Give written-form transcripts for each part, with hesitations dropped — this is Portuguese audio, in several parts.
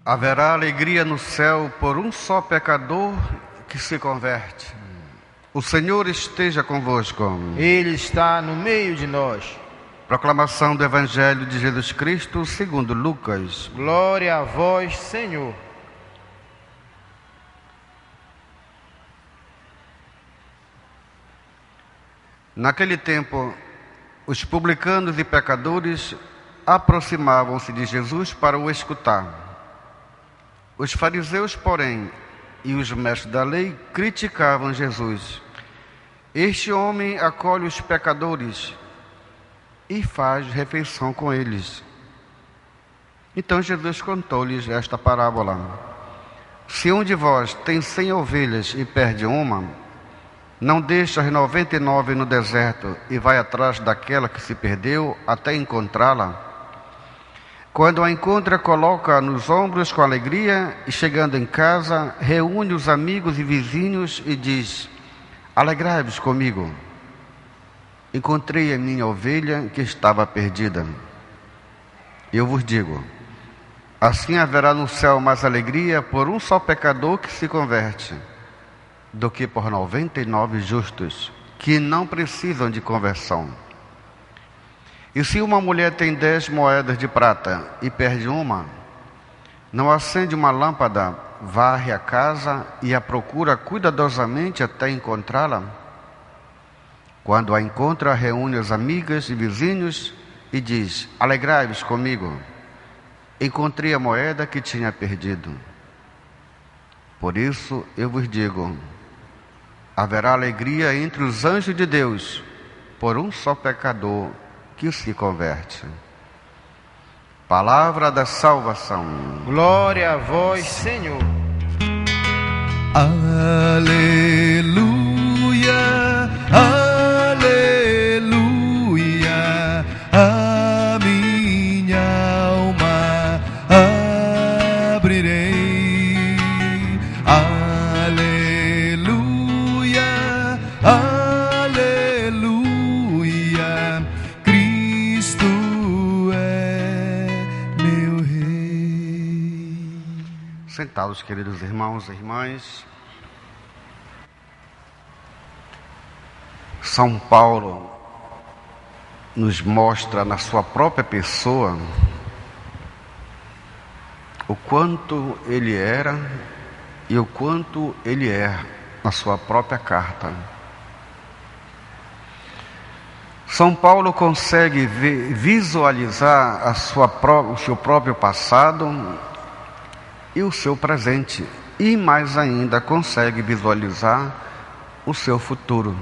Haverá alegria no céu por um só pecador que se converte. O Senhor esteja convosco. Ele está no meio de nós. Proclamação do Evangelho de Jesus Cristo segundo Lucas. Glória a vós, Senhor. Naquele tempo, os publicanos e pecadores aproximavam-se de Jesus para o escutar. Os fariseus, porém, e os mestres da lei criticavam Jesus. Este homem acolhe os pecadores e faz refeição com eles. Então Jesus contou-lhes esta parábola: se um de vós tem 100 ovelhas e perde uma, não deixa as 99 no deserto e vai atrás daquela que se perdeu até encontrá-la? Quando a encontra, coloca-a nos ombros com alegria e, chegando em casa, reúne os amigos e vizinhos e diz: alegrai-vos comigo, encontrei a minha ovelha que estava perdida. Eu vos digo, assim haverá no céu mais alegria por um só pecador que se converte, do que por 99 justos, que não precisam de conversão. E se uma mulher tem 10 moedas de prata e perde uma, não acende uma lâmpada, varre a casa e a procura cuidadosamente até encontrá-la? Quando a encontra, reúne as amigas e vizinhos e diz: alegrai-vos comigo, encontrei a moeda que tinha perdido. Por isso eu vos digo, haverá alegria entre os anjos de Deus por um só pecador que se converte. Palavra da salvação. Glória a vós, Senhor. Aleluia, aleluia, a minha alma abrirei. Aleluia, aleluia, Cristo é meu Rei. Sentados, queridos irmãos e irmãs. São Paulo nos mostra na sua própria pessoa o quanto ele era e o quanto ele é na sua própria carta. São Paulo consegue visualizar o seu próprio passado e o seu presente, e mais ainda consegue visualizar o seu futuro.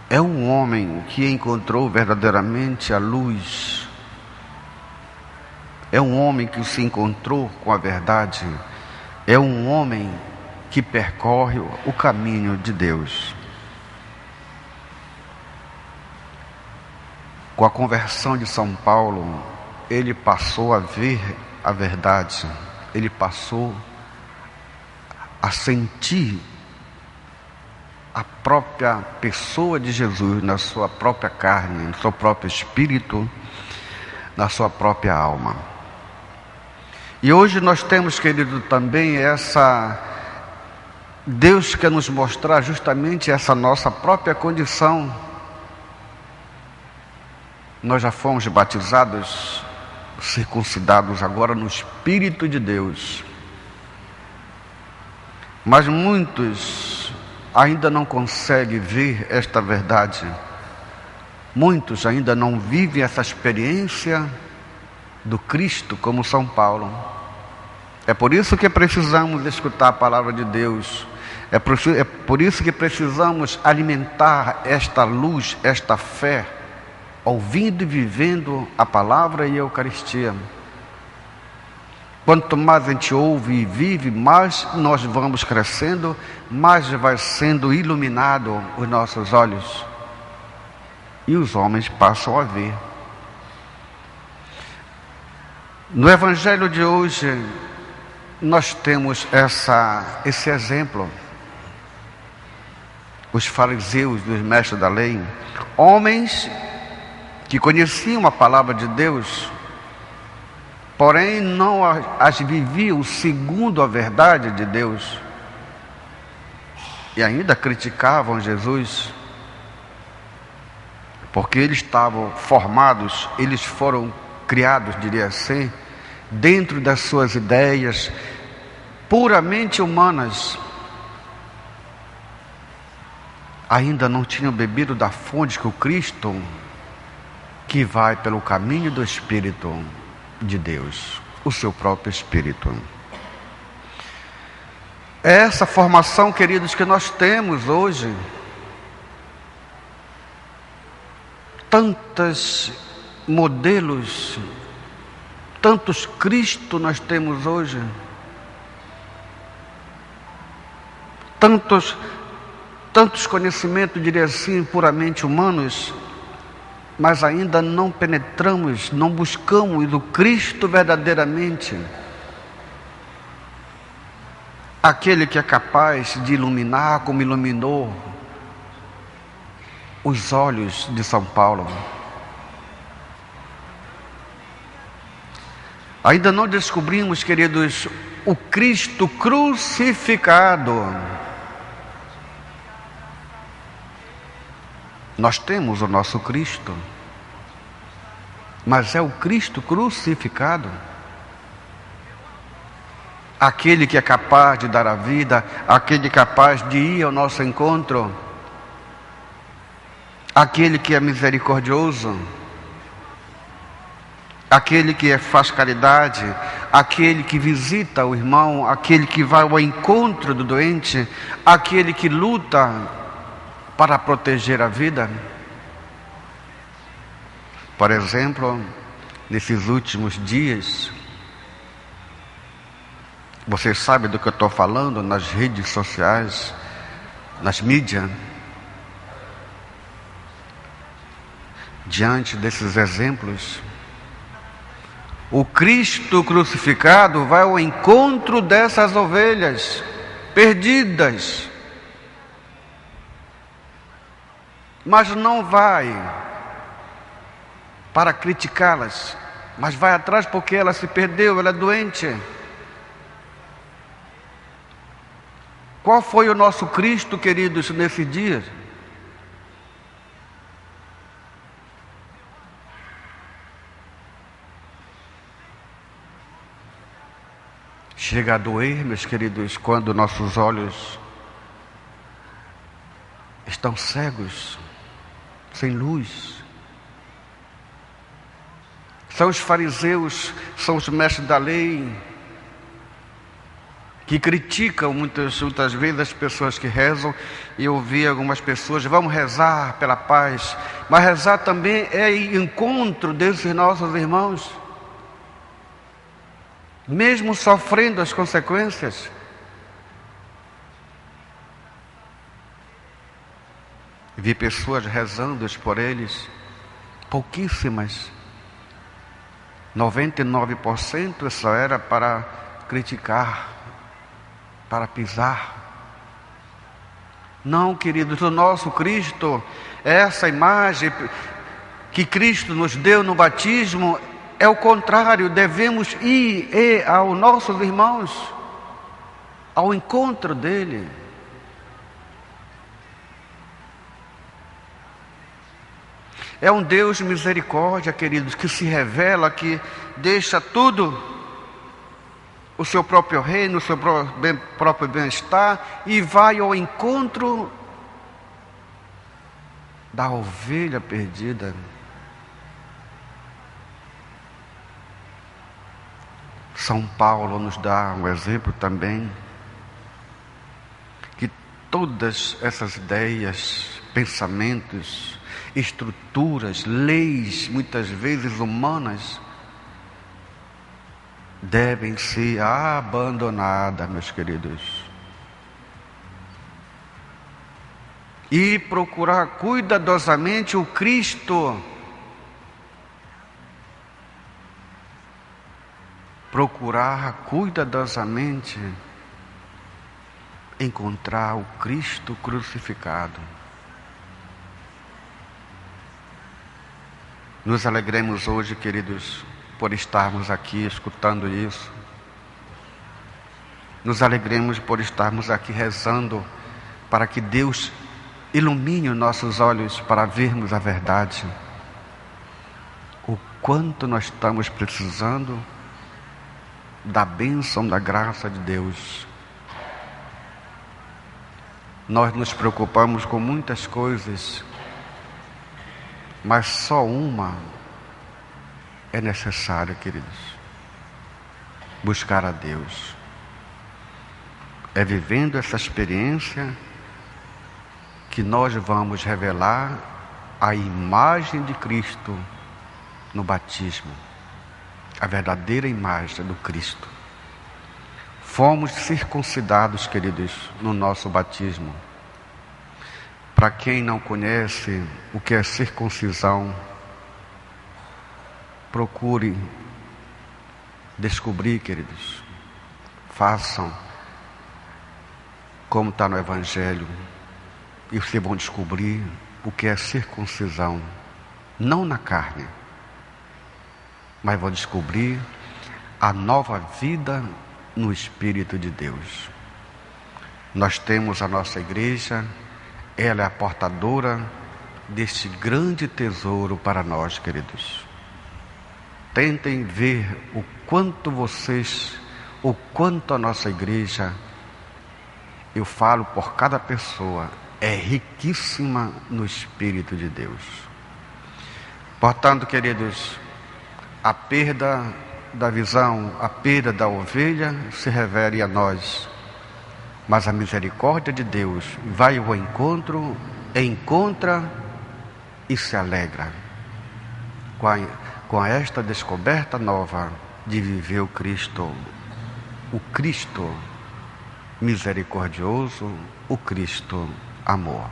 É um homem que encontrou verdadeiramente a luz. É um homem que se encontrou com a verdade. É um homem que percorre o caminho de Deus. Com a conversão de São Paulo, ele passou a ver a verdade. Ele passou a sentir a própria pessoa de Jesus na sua própria carne, no seu próprio espírito, na sua própria alma. E hoje nós temos, querido, também Deus quer nos mostrar justamente essa nossa própria condição. Nós já fomos batizados, circuncidados agora no Espírito de Deus. Mas muitos ainda não conseguem ver esta verdade. Muitos ainda não vivem essa experiência do Cristo como São Paulo. É por isso que precisamos escutar a palavra de Deus. É por isso que precisamos alimentar esta luz, esta fé, ouvindo e vivendo a palavra e a Eucaristia. Quanto mais a gente ouve e vive, mais nós vamos crescendo, mais vai sendo iluminado os nossos olhos. E os homens passam a ver. No Evangelho de hoje, nós temos esse exemplo. Os fariseus, os mestres da lei, homens que conheciam a palavra de Deus, porém não as viviam segundo a verdade de Deus, e ainda criticavam Jesus, porque eles estavam formados, eles foram criados, diria assim, dentro das suas ideias puramente humanas. Ainda não tinham bebido da fonte que o Cristo, que vai pelo caminho do Espírito de Deus, o seu próprio Espírito. É essa formação, queridos, que nós temos hoje. Tantos modelos, tantos Cristo nós temos hoje. Tantos conhecimentos, diria assim, puramente humanos, mas ainda não penetramos, não buscamos o Cristo verdadeiramente. Aquele que é capaz de iluminar como iluminou os olhos de São Paulo. Ainda não descobrimos, queridos, o Cristo crucificado. Nós temos o nosso Cristo, mas é o Cristo crucificado. Aquele que é capaz de dar a vida, aquele capaz de ir ao nosso encontro, aquele que é misericordioso, aquele que faz caridade, aquele que visita o irmão, aquele que vai ao encontro do doente, aquele que luta para proteger a vida. Por exemplo, nesses últimos dias, vocês sabem do que eu estou falando, nas redes sociais, nas mídias. Diante desses exemplos, o Cristo crucificado vai ao encontro dessas ovelhas perdidas, mas não vai para criticá-las, mas vai atrás porque ela se perdeu, ela é doente. Qual foi o nosso Cristo, queridos, nesse dia? Chega a doer, meus queridos, quando nossos olhos estão cegos, sem luz. São os fariseus, são os mestres da lei, que criticam muitas vezes as pessoas que rezam. E eu ouvi algumas pessoas: vamos rezar pela paz, mas rezar também é encontro desses nossos irmãos, mesmo sofrendo as consequências. Vi pessoas rezando por eles, pouquíssimas. 99% só era para criticar, para pisar. Não, queridos, o nosso Cristo, essa imagem que Cristo nos deu no batismo, é o contrário. Devemos ir aos nossos irmãos, ao encontro dele. É um Deus de misericórdia, queridos, que se revela, que deixa tudo, o seu próprio reino, o seu próprio bem-estar, e vai ao encontro da ovelha perdida. São Paulo nos dá um exemplo também, que todas essas ideias, pensamentos, estruturas, leis, muitas vezes humanas, devem ser abandonadas, meus queridos, e procurar cuidadosamente o Cristo. Procurar cuidadosamente encontrar o Cristo crucificado. Nos alegremos hoje, queridos, por estarmos aqui escutando isso. Nos alegremos por estarmos aqui rezando para que Deus ilumine os nossos olhos para vermos a verdade. O quanto nós estamos precisando da bênção, da graça de Deus. Nós nos preocupamos com muitas coisas, mas só uma é necessária, queridos: buscar a Deus. É vivendo essa experiência que nós vamos revelar a imagem de Cristo no batismo, a verdadeira imagem do Cristo. Fomos circuncidados, queridos, no nosso batismo. Para quem não conhece o que é circuncisão, procure descobrir, queridos. Façam como está no Evangelho, e vocês vão descobrir o que é circuncisão, não na carne, mas vão descobrir a nova vida no Espírito de Deus. Nós temos a nossa igreja, ela é a portadora deste grande tesouro para nós, queridos. Tentem ver o quanto a nossa igreja, eu falo por cada pessoa, é riquíssima no Espírito de Deus. Portanto, queridos, a perda da visão, a perda da ovelha se revela a nós, mas a misericórdia de Deus vai ao encontro, encontra e se alegra com esta descoberta nova de viver o Cristo misericordioso, o Cristo amor.